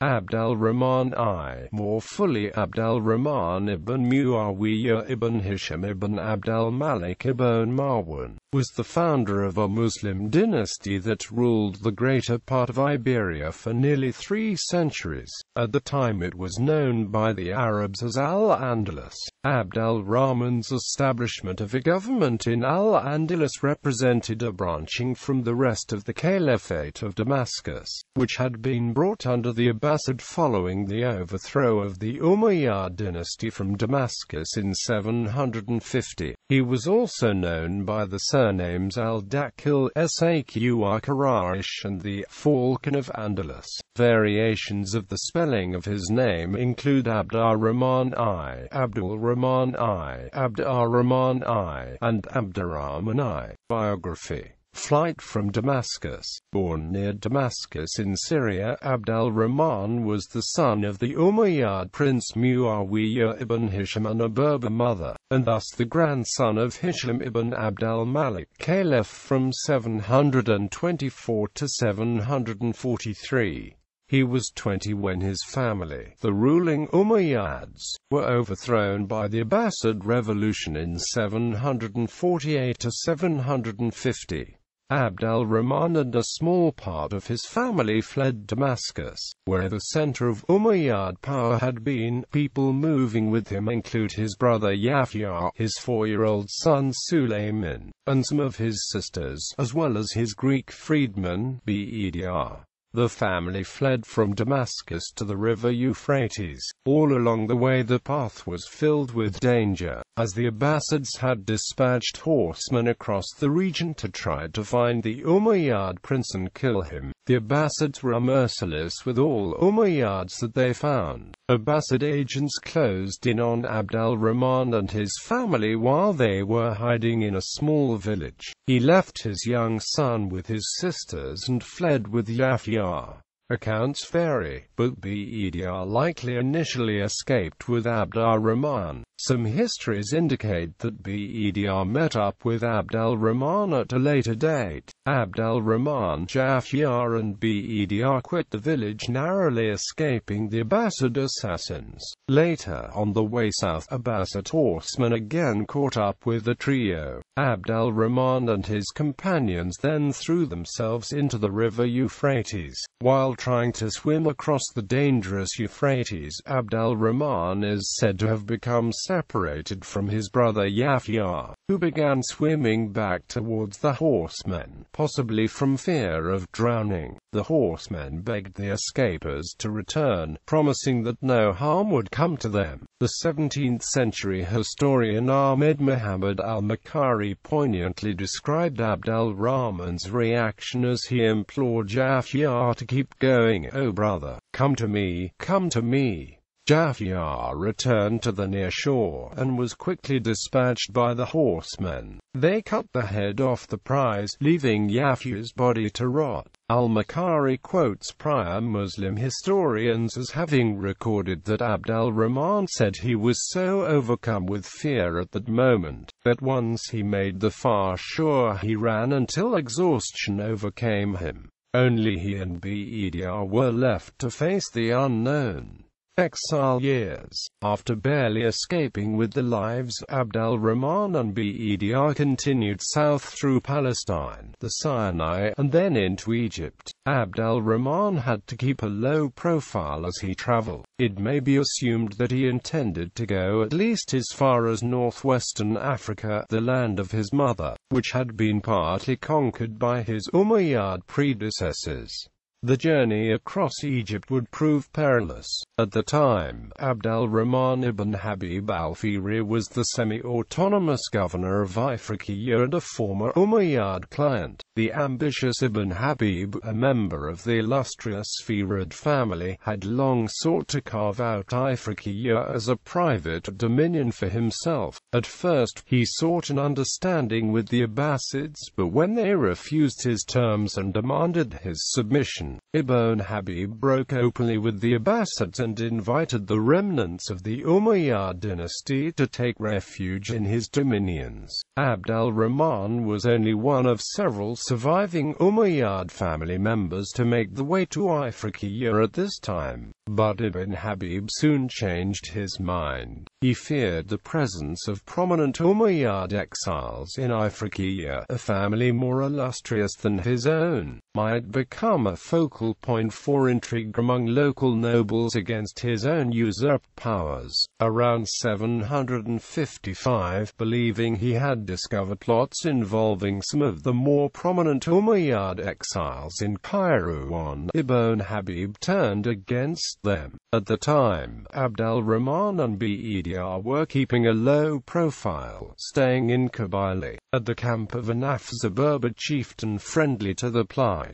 Abd al Rahman I, more fully Abd al Rahman ibn Muawiyah ibn Hisham ibn Abd al-Malik ibn Marwan, was the founder of a Muslim dynasty that ruled the greater part of Iberia for nearly 3 centuries. At the time it was known by the Arabs as al-Andalus. Abd al Rahman's establishment of a government in al-Andalus represented a branching from the rest of the Caliphate of Damascus, which had been brought under the Abbasid following the overthrow of the Umayyad dynasty from Damascus in 750. He was also known by the surnames al-Dakhil, Saqr Quraish, and the Falcon of Andalus. Variations of the spelling of his name include Abd al Rahman I, Abd al Rahman I, Abd al Rahman I, and Abd Al Rahman I. Biography. Flight from Damascus. Born near Damascus in Syria, Abd al Rahman was the son of the Umayyad prince Muawiyah ibn Hisham and a Berber mother, and thus the grandson of Hisham ibn Abd al-Malik, caliph from 724 to 743. He was 20 when his family, the ruling Umayyads, were overthrown by the Abbasid revolution in 748 to 750. Abd al Rahman and a small part of his family fled Damascus, where the center of Umayyad power had been. People moving with him include his brother Yahya, his 4-year-old son Sulayman, and some of his sisters, as well as his Greek freedman, Abd. The family fled from Damascus to the river Euphrates. All along the way the path was filled with danger, as the Abbasids had dispatched horsemen across the region to try to find the Umayyad prince and kill him. The Abbasids were merciless with all Umayyads that they found. Abbasid agents closed in on Abd al Rahman and his family while they were hiding in a small village. He left his young son with his sisters and fled with Yahya. Accounts vary, but Abd likely initially escaped with Abd al Rahman. Some histories indicate that Abd met up with Abd al Rahman at a later date. Abd al Rahman, Yahya and Abd quit the village, narrowly escaping the Abbasid assassins. Later, on the way south, Abbasid horsemen again caught up with the trio. Abd al Rahman and his companions then threw themselves into the river Euphrates. While trying to swim across the dangerous Euphrates, Abd al Rahman is said to have become separated from his brother Yahya, who began swimming back towards the horsemen, possibly from fear of drowning. The horsemen begged the escapers to return, promising that no harm would come to them. The 17th-century historian Ahmed Muhammad al-Makari poignantly described Abd al Rahman's reaction as he implored Yahya to keep going. "Oh brother, come to me, come to me." Yahya returned to the near shore, and was quickly dispatched by the horsemen. They cut the head off the prize, leaving Yahya's body to rot. Al-Makari quotes prior Muslim historians as having recorded that Abd al Rahman said he was so overcome with fear at that moment, that once he made the far shore he ran until exhaustion overcame him. Only he and Abd were left to face the unknown. Exile years. After barely escaping with their lives, Abd al Rahman and Abd continued south through Palestine, the Sinai, and then into Egypt. Abd al Rahman had to keep a low profile as he traveled. It may be assumed that he intended to go at least as far as northwestern Africa, the land of his mother, which had been partly conquered by his Umayyad predecessors. The journey across Egypt would prove perilous. At the time, Abd al Rahman ibn Habib al-Fihri was the semi-autonomous governor of Iberia and a former Umayyad client. The ambitious Ibn Habib, a member of the illustrious Firid family, had long sought to carve out Iberia as a private dominion for himself. At first, he sought an understanding with the Abbasids, but when they refused his terms and demanded his submission, Marwan. Ibn Habib broke openly with the Abbasids and invited the remnants of the Umayyad dynasty to take refuge in his dominions. Abd al Rahman was only one of several surviving Umayyad family members to make the way to Iberia at this time. But Ibn Habib soon changed his mind. He feared the presence of prominent Umayyad exiles in Iberia. A family more illustrious than his own might become a focal point for intrigue among local nobles against his own usurped powers. Around 755, believing he had discovered plots involving some of the more prominent Umayyad exiles in Kairouan, Ibn Habib turned against them. At the time, Abd al Rahman and Abd were keeping a low profile, staying in Kabylie, at the camp of an Afza Berber chieftain friendly to the plight.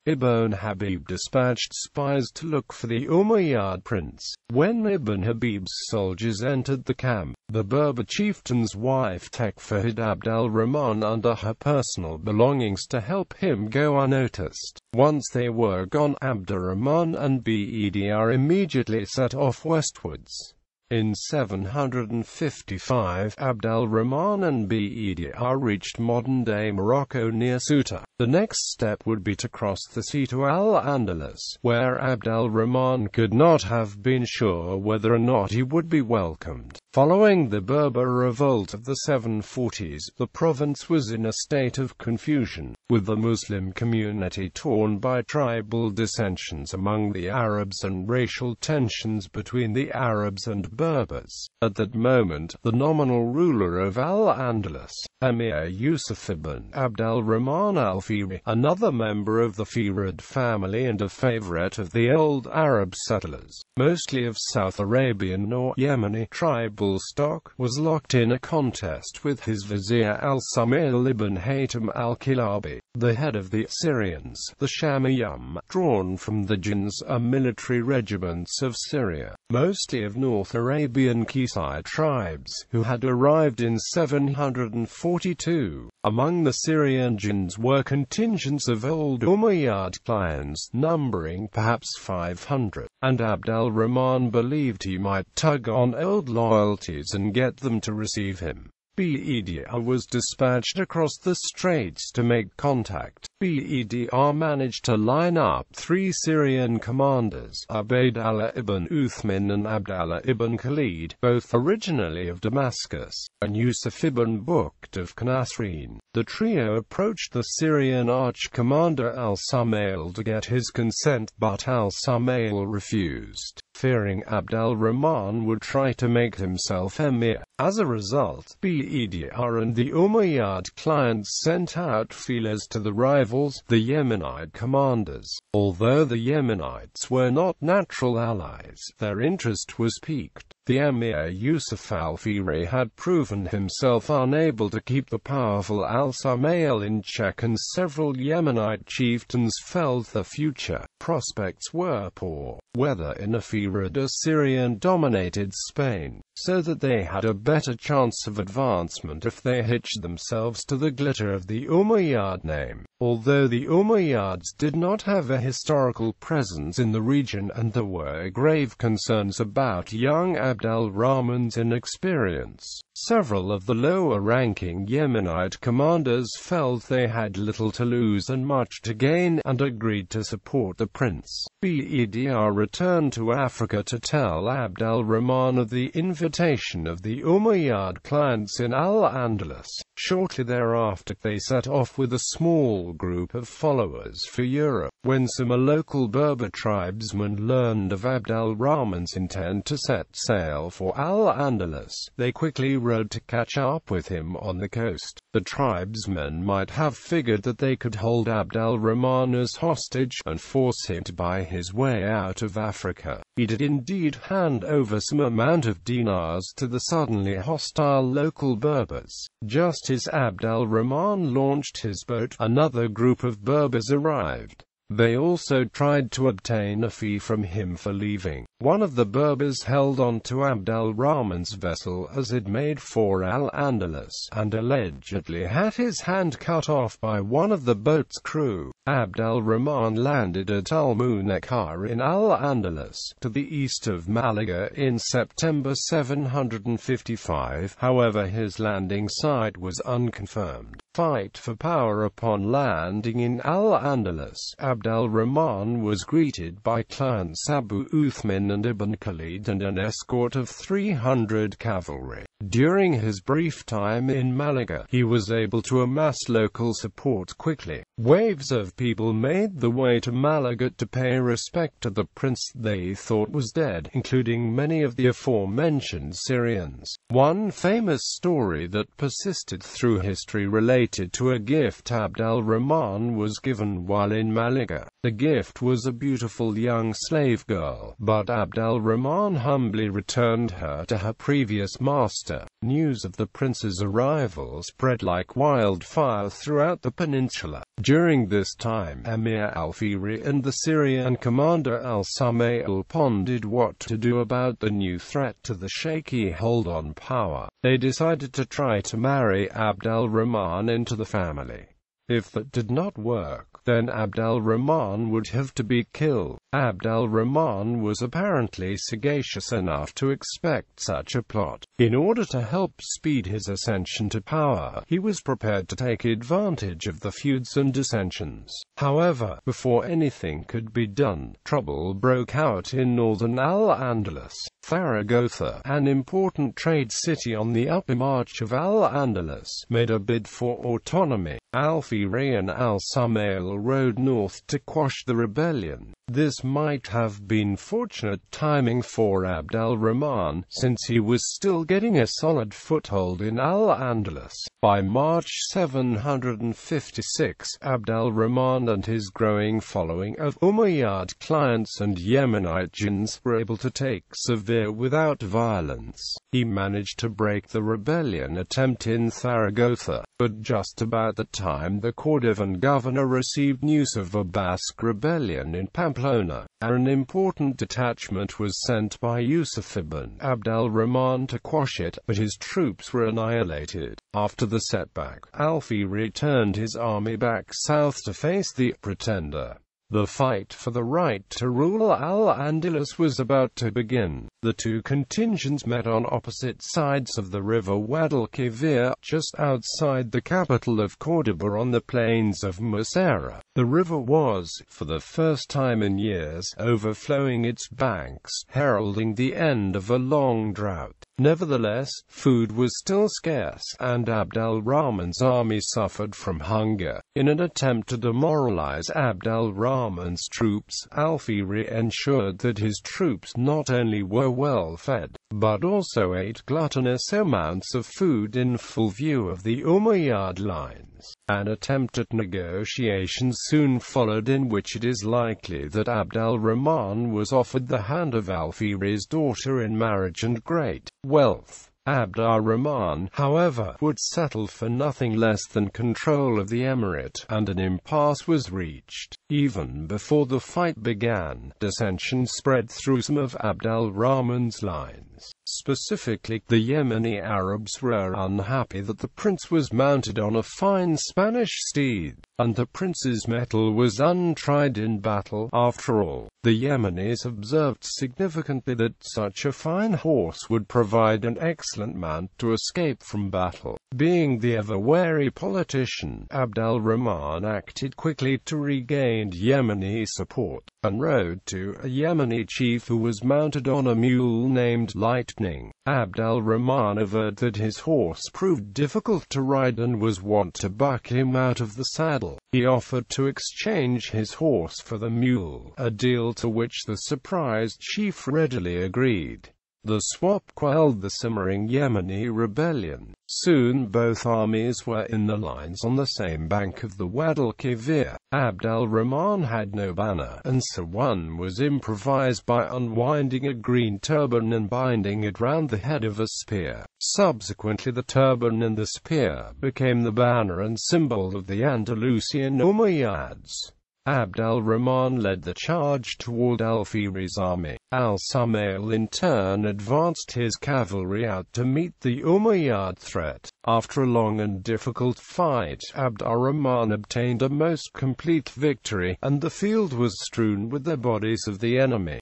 Ibn Habib dispatched spies to look for the Umayyad prince. When Ibn Habib's soldiers entered the camp, the Berber chieftain's wife Tekfahid Abd al Rahman under her personal belongings to help him go unnoticed. Once they were gone, Abd al Rahman and Abd immediately set off westwards. In 755, Abd al Rahman and Abd reached modern-day Morocco near Ceuta. The next step would be to cross the sea to al-Andalus, where Abd al Rahman could not have been sure whether or not he would be welcomed. Following the Berber revolt of the 740s, the province was in a state of confusion, with the Muslim community torn by tribal dissensions among the Arabs and racial tensions between the Arabs and Berbers. At that moment, the nominal ruler of al-Andalus, Emir Yusuf ibn Abd al Rahman al-Fihri, another member of the Fihrad family and a favorite of the old Arab settlers, mostly of South Arabian or Yemeni tribal stock, was locked in a contest with his vizier al-Samail ibn Haytham al-Kilabi, the head of the Syrians, the Shammiyum, drawn from the Jinns, military regiments of Syria, mostly of North Arabian Kisai tribes, who had arrived in 742. Among the Syrian Jinns were contingents of old Umayyad clans, numbering perhaps 500, and Abd al Rahman believed he might tug on old loyalties and get them to receive him. Abd was dispatched across the straits to make contact. Abd managed to line up 3 Syrian commanders, Ubaydallah ibn Uthman and Abdallah ibn Khalid, both originally of Damascus, and Yusuf ibn Bukht of Nasreen. The trio approached the Syrian arch-commander al-Samail to get his consent, but al-Samail refused, fearing Abd al Rahman would try to make himself emir. As a result, Abd and the Umayyad clients sent out feelers to the rivals, the Yemenite commanders. Although the Yemenites were not natural allies, their interest was piqued. The Emir Yusuf al-Fihri had proven himself unable to keep the powerful al-Samail in check, and several Yemenite chieftains felt the future prospects were poor, whether in a Fihrad or Syrian-dominated Spain, so that they had a better chance of advancement if they hitched themselves to the glitter of the Umayyad name. Although the Umayyads did not have a historical presence in the region and there were grave concerns about young Abd al Rahman's inexperience, several of the lower-ranking Yemenite commanders felt they had little to lose and much to gain, and agreed to support the prince. Abd returned to Africa to tell Abd al Rahman of the invitation of the Umayyad clients in al-Andalus. Shortly thereafter, they set off with a small group of followers for Europe. When some local Berber tribesmen learned of Abd al Rahman's intent to set sail for al-Andalus, they quickly rode to catch up with him on the coast. The tribesmen might have figured that they could hold Abd al Rahman as hostage and force him to buy his way out of Africa. He did indeed hand over some amount of dinars to the suddenly hostile local Berbers. Just as Abd al Rahman launched his boat, another group of Berbers arrived. They also tried to obtain a fee from him for leaving. One of the Berbers held on to Abd al Rahman's vessel as it made for al-Andalus, and allegedly had his hand cut off by one of the boat's crew. Abd al Rahman landed at al-Munakar in al-Andalus, to the east of Malaga, in September 755. However, his landing site was unconfirmed. Fight for power. Upon landing in al-Andalus, Abd al Rahman was greeted by clients Abu Uthman and Ibn Khalid and an escort of 300 cavalry. During his brief time in Malaga, he was able to amass local support quickly. Waves of people made the way to Malaga to pay respect to the prince they thought was dead, including many of the aforementioned Syrians. One famous story that persisted through history related to a gift Abd al Rahman was given while in Malaga. The gift was a beautiful young slave girl, but Abd al Rahman humbly returned her to her previous master. News of the prince's arrival spread like wildfire throughout the peninsula. During this time, Emir al-Fihri and the Syrian commander al-Samail pondered what to do about the new threat to the shaky hold on power. They decided to try to marry Abd al Rahman into the family. If that did not work, then Abd al Rahman would have to be killed. Abd al Rahman was apparently sagacious enough to expect such a plot. In order to help speed his ascension to power, he was prepared to take advantage of the feuds and dissensions. However, before anything could be done, trouble broke out in northern al-Andalus. Zaragoza, an important trade city on the upper march of al-Andalus, made a bid for autonomy. Al-Fihri and al-Samail rode north to quash the rebellion. This might have been fortunate timing for Abd al Rahman, since he was still getting a solid foothold in al-Andalus. By March 756, Abd al Rahman and his growing following of Umayyad clients and Yemenite jinns were able to take Seville without violence. He managed to break the rebellion attempt in Zaragoza, but just about the time the Cordovan governor received news of a Basque rebellion in Pamplona, an important detachment was sent by Yusuf ibn Abd al Rahman to quash it, but his troops were annihilated. After the setback, al-Fihri turned his army back south to face the pretender. The fight for the right to rule al-Andalus was about to begin. The two contingents met on opposite sides of the river Guadalquivir, just outside the capital of Córdoba on the plains of Mucera. The river was, for the first time in years, overflowing its banks, heralding the end of a long drought. Nevertheless, food was still scarce, and Abd al Rahman's army suffered from hunger. In an attempt to demoralize Abd al Rahman's troops, al-Fihri ensured that his troops not only were well fed, but also ate gluttonous amounts of food in full view of the Umayyad lines. An attempt at negotiations soon followed, in which it is likely that Abd al Rahman was offered the hand of al-Fihri's daughter in marriage and great wealth. Abd al Rahman, however, would settle for nothing less than control of the emirate, and an impasse was reached. Even before the fight began, dissension spread through some of Abd al Rahman's lines. Specifically, the Yemeni Arabs were unhappy that the prince was mounted on a fine Spanish steed, and the prince's mettle was untried in battle. After all, the Yemenis observed significantly that such a fine horse would provide an excellent mount to escape from battle. Being the ever-wary politician, Abd al Rahman acted quickly to regain Yemeni support, and rode to a Yemeni chief who was mounted on a mule named Lightning. Abd al Rahman averred that his horse proved difficult to ride and was wont to buck him out of the saddle. He offered to exchange his horse for the mule, a deal to which the surprised chief readily agreed. The swap quelled the simmering Yemeni rebellion. Soon both armies were in the lines on the same bank of the Guadalquivir. Abd al Rahman had no banner, and so one was improvised by unwinding a green turban and binding it round the head of a spear. Subsequently, the turban and the spear became the banner and symbol of the Andalusian Umayyads. Abd al Rahman led the charge toward al-Fihri's army. Al-Sumayl in turn advanced his cavalry out to meet the Umayyad threat. After a long and difficult fight, Abd al Rahman obtained a most complete victory, and the field was strewn with the bodies of the enemy.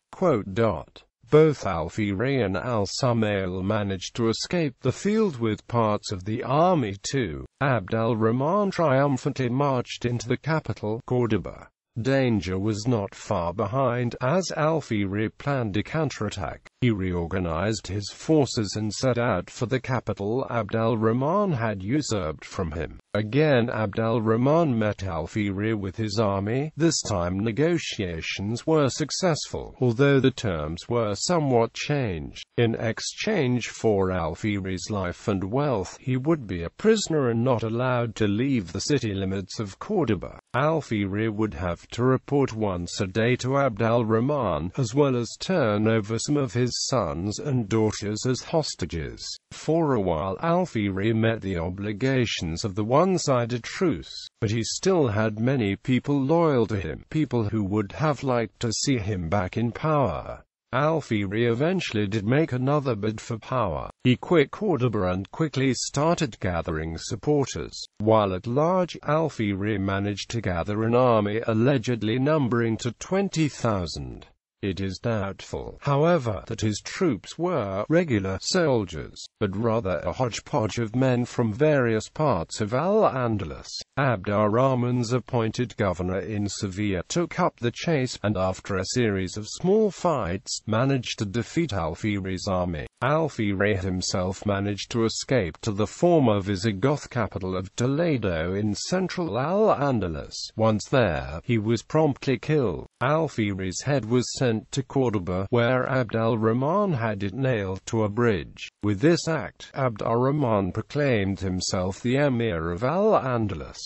Both al-Fihri and al-Sumayl managed to escape the field with parts of the army too. Abd al Rahman triumphantly marched into the capital, Cordoba. Danger was not far behind, as al-Fihri planned a counterattack. He reorganized his forces and set out for the capital Abd al Rahman had usurped from him. Again Abd al Rahman met al-Fihri with his army. This time negotiations were successful, although the terms were somewhat changed. In exchange for al-Fihri's life and wealth, he would be a prisoner and not allowed to leave the city limits of Cordoba. Al-Fihri would have to report once a day to Abd al Rahman, as well as turn over some of his sons and daughters as hostages. For a while al-Fihri met the obligations of the one-sided truce, but he still had many people loyal to him, people who would have liked to see him back in power. Al-Fihri eventually did make another bid for power. He quit Cordoba and quickly started gathering supporters. While at large, al-Fihri managed to gather an army allegedly numbering to 20,000. It is doubtful, however, that his troops were regular soldiers, but rather a hodgepodge of men from various parts of al-Andalus. Abd al Rahman's appointed governor in Sevilla took up the chase, and after a series of small fights, managed to defeat al-Fihri's army. Al-Fihri himself managed to escape to the former Visigoth capital of Toledo in central al-Andalus. Once there, he was promptly killed. Al-Fihri's head was sent to Cordoba, where Abd al Rahman had it nailed to a bridge. With this act, Abd al Rahman proclaimed himself the emir of al-Andalus.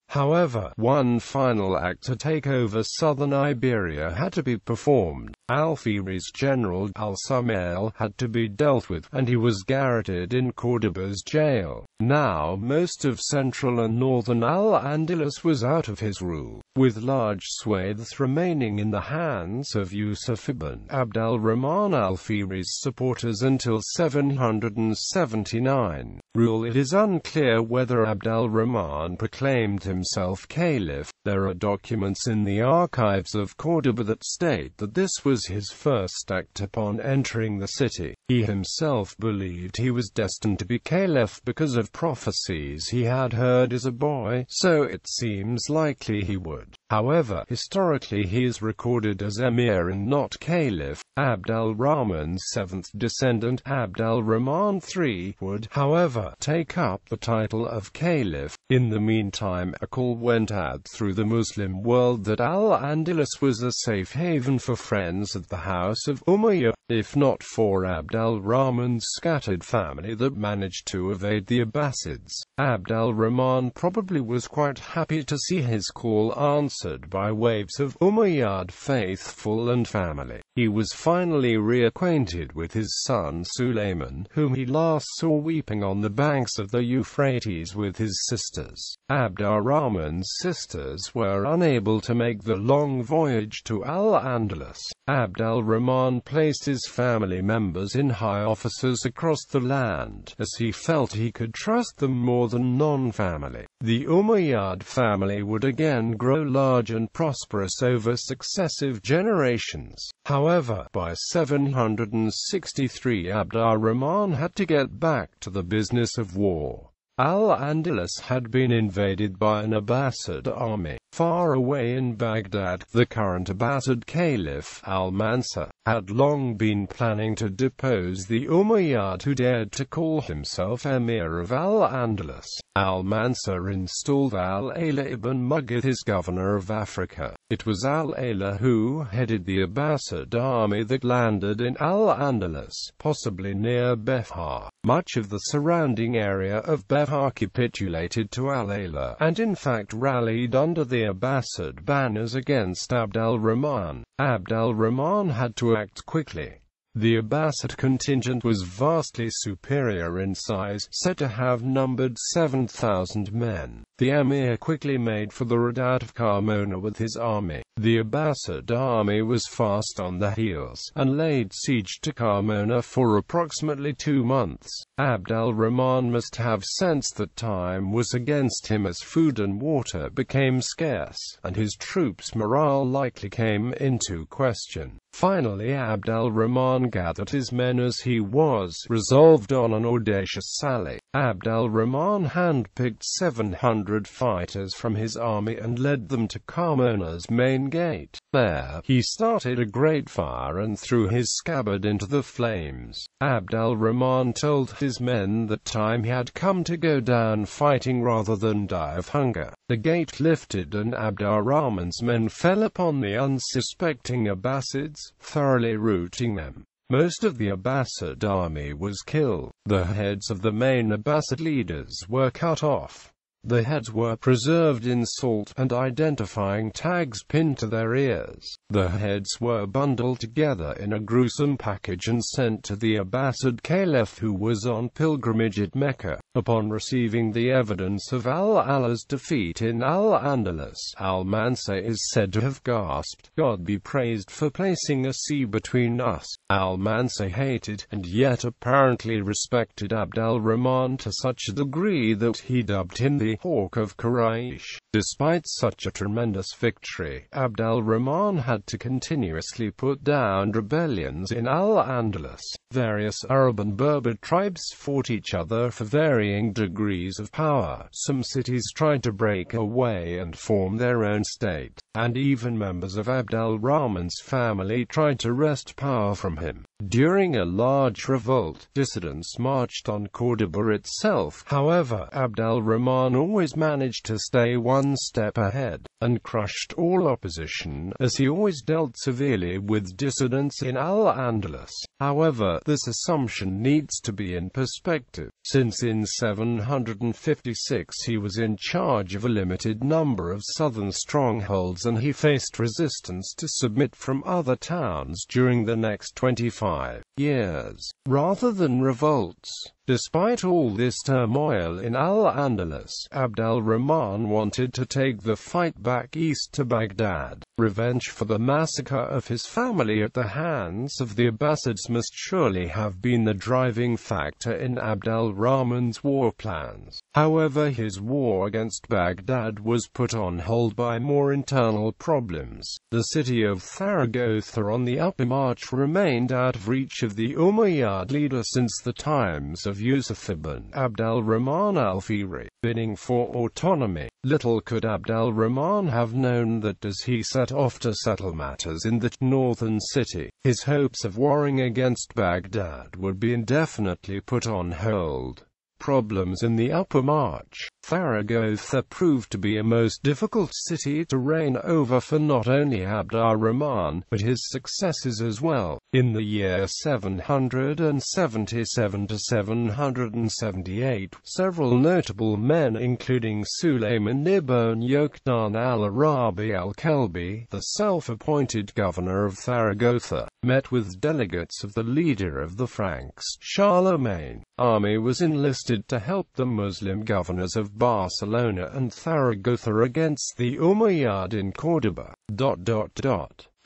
However, one final act to take over southern Iberia had to be performed. Al-Fihri's general, al-Sumayl, had to be dealt with, and he was garroted in Cordoba's jail. Now, most of central and northern al-Andalus was out of his rule, with large swathes remaining in the hands of Yusuf ibn Abd al Rahman al-Fihri's supporters until 779. It is unclear whether Abd al Rahman proclaimed himself caliph. There are documents in the archives of Cordoba that state that this was his first act upon entering the city. He himself believed he was destined to be caliph because of prophecies he had heard as a boy, so it seems likely he would. However, historically he is recorded as emir and not caliph. Abd al Rahman's seventh descendant, Abd al Rahman III, would, however, take up the title of caliph. In the meantime, a call went out through the Muslim world that al-Andalus was a safe haven for friends of the House of Umayyad, if not for Abd al Rahman's scattered family that managed to evade the Abbasids. Abd al Rahman probably was quite happy to see his call answered by waves of Umayyad faithful and family. He was finally reacquainted with his son Sulayman, whom he last saw weeping on the banks of the Euphrates with his sisters. Abd al Rahman's sisters were unable to make the long voyage to al-Andalus. Abd al Rahman placed his family members in high offices across the land, as he felt he could trust them more than non-family. The Umayyad family would again grow large and prosperous over successive generations. However, by 763 Abd al Rahman had to get back to the business of war. Al-Andalus had been invaded by an Abbasid army. Far away in Baghdad, the current Abbasid caliph, al-Mansur, had long been planning to depose the Umayyad who dared to call himself emir of al-Andalus. Al-Mansur installed al-Ala ibn Mughith as governor of Africa. It was al-Ala who headed the Abbasid army that landed in al-Andalus, possibly near Behar. Much of the surrounding area of Behar capitulated to al-Ala, and in fact rallied under the Abbasid banners against Abd al Rahman. Abd al Rahman had to act quickly. The Abbasid contingent was vastly superior in size, said to have numbered 7,000 men. The emir quickly made for the redoubt of Carmona with his army. The Abbasid army was fast on the heels, and laid siege to Carmona for approximately 2 months. Abd al Rahman must have sensed that time was against him as food and water became scarce, and his troops' morale likely came into question. Finally Abd al Rahman gathered his men as he was resolved on an audacious sally. Abd al Rahman handpicked 700 fighters from his army and led them to Carmona's main gate. There, he started a great fire and threw his scabbard into the flames. Abd al Rahman told his men that time had come to go down fighting rather than die of hunger. The gate lifted and Abd al Rahman's men fell upon the unsuspecting Abbasids, thoroughly routing them. Most of the Abbasid army was killed. The heads of the main Abbasid leaders were cut off. The heads were preserved in salt, and identifying tags pinned to their ears. The heads were bundled together in a gruesome package and sent to the Abbasid Caliph, who was on pilgrimage at Mecca. Upon receiving the evidence of al-Allah's defeat in al-Andalus, al-Mansur is said to have gasped, "God be praised for placing a sea between us." Al-Mansur hated, and yet apparently respected Abd al Rahman to such a degree that he dubbed him the Hawk of Quraish. Despite such a tremendous victory, Abd al Rahman had to continuously put down rebellions in al-Andalus. Various Arab and Berber tribes fought each other for varying degrees of power. Some cities tried to break away and form their own state, and even members of Abd al Rahman's family tried to wrest power from him. During a large revolt, dissidents marched on Cordoba itself. However, Abd al Rahman always managed to stay one step ahead, and crushed all opposition, as he always dealt severely with dissidents in al-Andalus. However, this assumption needs to be in perspective, since in 756 he was in charge of a limited number of southern strongholds and he faced resistance to submit from other towns during the next 25 years, rather than revolts. Despite all this turmoil in al-Andalus, Abd al Rahman wanted to take the fight back east to Baghdad. Revenge for the massacre of his family at the hands of the Abbasids must surely have been the driving factor in Abd al Rahman's war plans. However, his war against Baghdad was put on hold by more internal problems. The city of Zaragoza on the Upper March remained out of reach of the Umayyad leader since the times of Yusuf ibn Abd al Rahman al-Fihri, bidding for autonomy. Little could Abd al Rahman have known that as he set off to settle matters in the northern city, his hopes of warring against Baghdad would be indefinitely put on hold. Problems in the Upper March. Zaragoza proved to be a most difficult city to reign over for not only Abd al Rahman, but his successors as well. In the year 777 to 778, several notable men including Sulayman ibn Yoktan al-Arabi al-Kalbi, the self-appointed governor of Zaragoza, met with delegates of the leader of the Franks, Charlemagne. Army was enlisted to help the Muslim governors of Barcelona and Zaragoza against the Umayyad in Cordoba.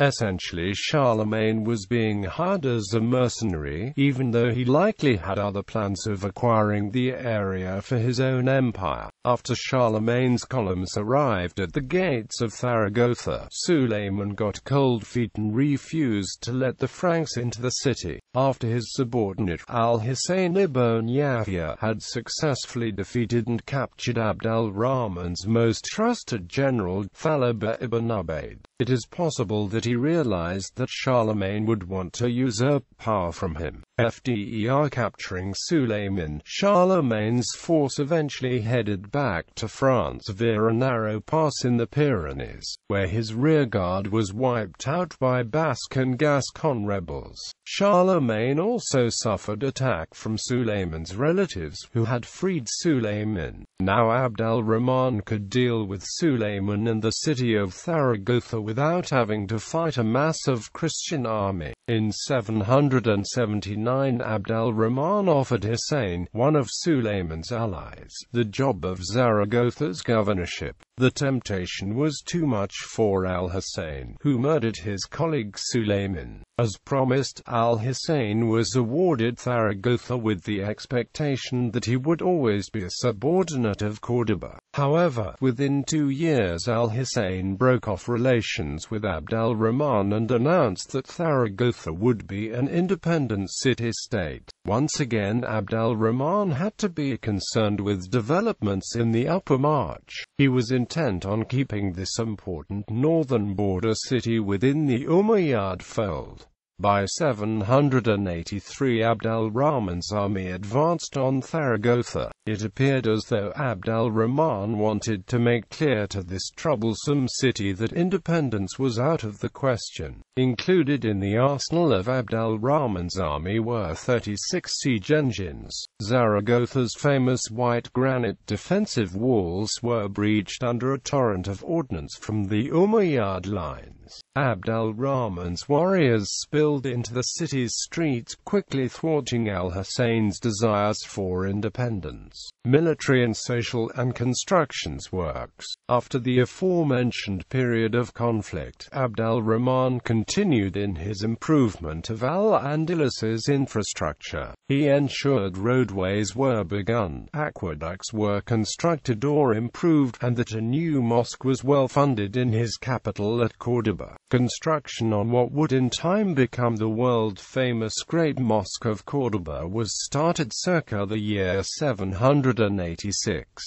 Essentially, Charlemagne was being hired as a mercenary, even though he likely had other plans of acquiring the area for his own empire. After Charlemagne's columns arrived at the gates of Zaragoza, Sulayman got cold feet and refused to let the Franks into the city. After his subordinate, al-Husayn ibn Yahya, had successfully defeated and captured Abd al Rahman's most trusted general, Thalaba ibn Ubayd, it is possible that he realized that Charlemagne would want to usurp power from him. After capturing Sulayman, Charlemagne's force eventually headed back to France via a narrow pass in the Pyrenees, where his rearguard was wiped out by Basque and Gascon rebels. Charlemagne also suffered attack from Sulayman's relatives, who had freed Sulayman. Now Abd al Rahman could deal with Sulayman and the city of Zaragoza without having to fight a massive Christian army. In 779, Abd al Rahman offered Hussein, one of Sulayman's allies, the job of Zaragoza's governorship. The temptation was too much for al-Hussein, who murdered his colleague Sulayman. As promised, al-Hussein was awarded Zaragoza with the expectation that he would always be a subordinate of Córdoba. However, within 2 years al-Hussein broke off relations with Abd al Rahman and announced that Zaragoza would be an independent city-state. Once again Abd al Rahman had to be concerned with developments in the Upper March. He was intent on keeping this important northern border city within the Umayyad fold. By 783 Abd al Rahman's army advanced on Zaragoza. It appeared as though Abd al Rahman wanted to make clear to this troublesome city that independence was out of the question. Included in the arsenal of Abd al Rahman's army were 36 siege engines. Zaragoza's famous white granite defensive walls were breached under a torrent of ordnance from the Umayyad lines. Abd al Rahman's warriors spilled into the city's streets, quickly thwarting al-Hussein's desires for independence. Military and social and constructions works. After the aforementioned period of conflict, Abd al Rahman continued in his improvement of al-Andalus's infrastructure. He ensured roadways were begun, aqueducts were constructed or improved, and that a new mosque was well funded in his capital at Córdoba. Construction on what would in time become the world-famous Great Mosque of Córdoba was started circa the year 786.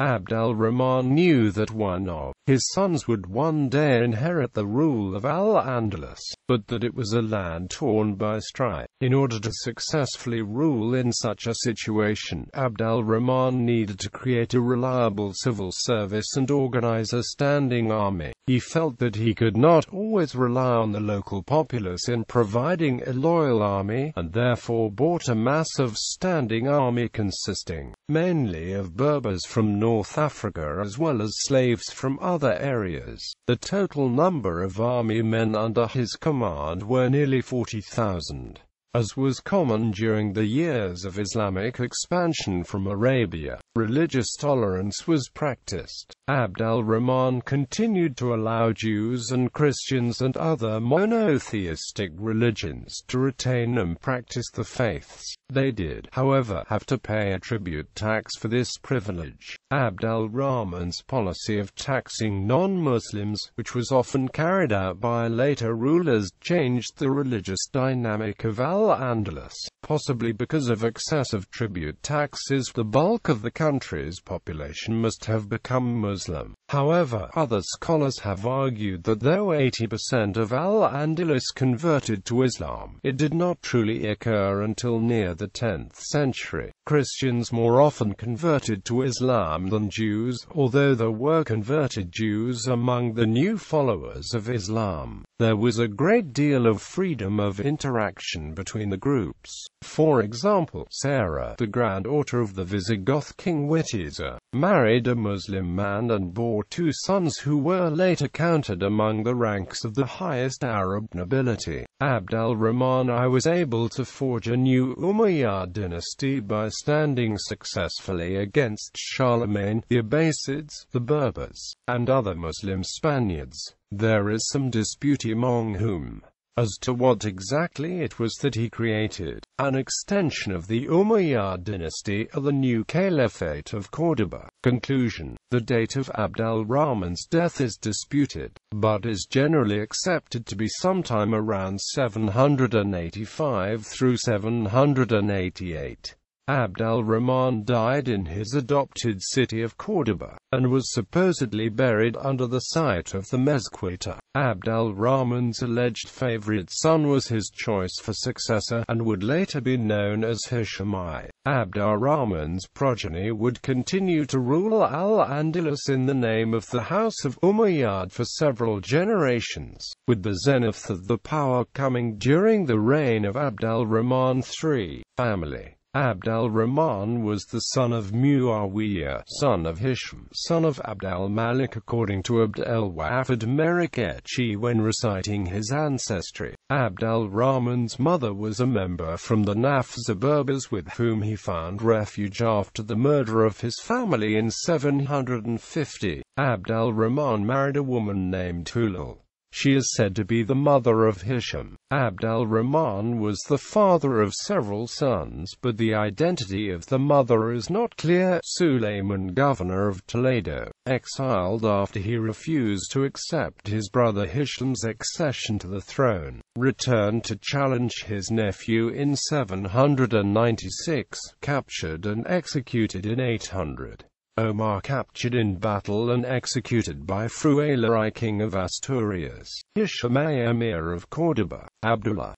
Abd al Rahman knew that one of his sons would one day inherit the rule of al-Andalus, but that it was a land torn by strife. In order to successfully rule in such a situation, Abd al Rahman needed to create a reliable civil service and organize a standing army. He felt that he could not always rely on the local populace in providing a loyal army, and therefore bought a massive standing army consisting mainly of Berbers from North Africa as well as slaves from other areas. The total number of army men under his command were nearly 40,000. As was common during the years of Islamic expansion from Arabia, religious tolerance was practiced. Abd al Rahman continued to allow Jews and Christians and other monotheistic religions to retain and practice the faiths. They did, however, have to pay a tribute tax for this privilege. Abd al Rahman's policy of taxing non-Muslims, which was often carried out by later rulers, changed the religious dynamic of al-Andalus. Possibly because of excessive tribute taxes, the bulk of the country's population must have become Muslim. However, other scholars have argued that though 80% of al-Andalus converted to Islam, it did not truly occur until near the 10th century. Christians more often converted to Islam than Jews, although there were converted Jews among the new followers of Islam. There was a great deal of freedom of interaction between the groups. For example, Sarah, the granddaughter of the Visigoth king Witiza, married a Muslim man and bore 2 sons who were later counted among the ranks of the highest Arab nobility. Abd al Rahman I was able to forge a new Umayyad dynasty by standing successfully against Charlemagne, the Abbasids, the Berbers, and other Muslim Spaniards. There is some dispute among whom as to what exactly it was that he created, an extension of the Umayyad dynasty or the new Caliphate of Córdoba. Conclusion: the date of Abd al Rahman's death is disputed, but is generally accepted to be sometime around 785 through 788. Abd al Rahman died in his adopted city of Córdoba, and was supposedly buried under the site of the Mezquita. Abd al Rahman's alleged favorite son was his choice for successor, and would later be known as Hisham. Abd al Rahman's progeny would continue to rule al-Andalus in the name of the House of Umayyad for several generations, with the zenith of the power coming during the reign of Abd al Rahman III family. Abd al Rahman was the son of Muawiyah, son of Hisham, son of Abd al-Malik, according to Abd al-Wahid Merikechi when reciting his ancestry. Abd al Rahman's mother was a member from the Nafza Berbers with whom he found refuge after the murder of his family in 750. Abd al Rahman married a woman named Hulal. She is said to be the mother of Hisham. Abd al Rahman was the father of several sons, but the identity of the mother is not clear. Sulayman, governor of Toledo, exiled after he refused to accept his brother Hisham's accession to the throne, returned to challenge his nephew in 796, captured and executed in 800. Omar captured in battle and executed by Fruela I, king of Asturias. Hisham, emir of Córdoba. Abdullah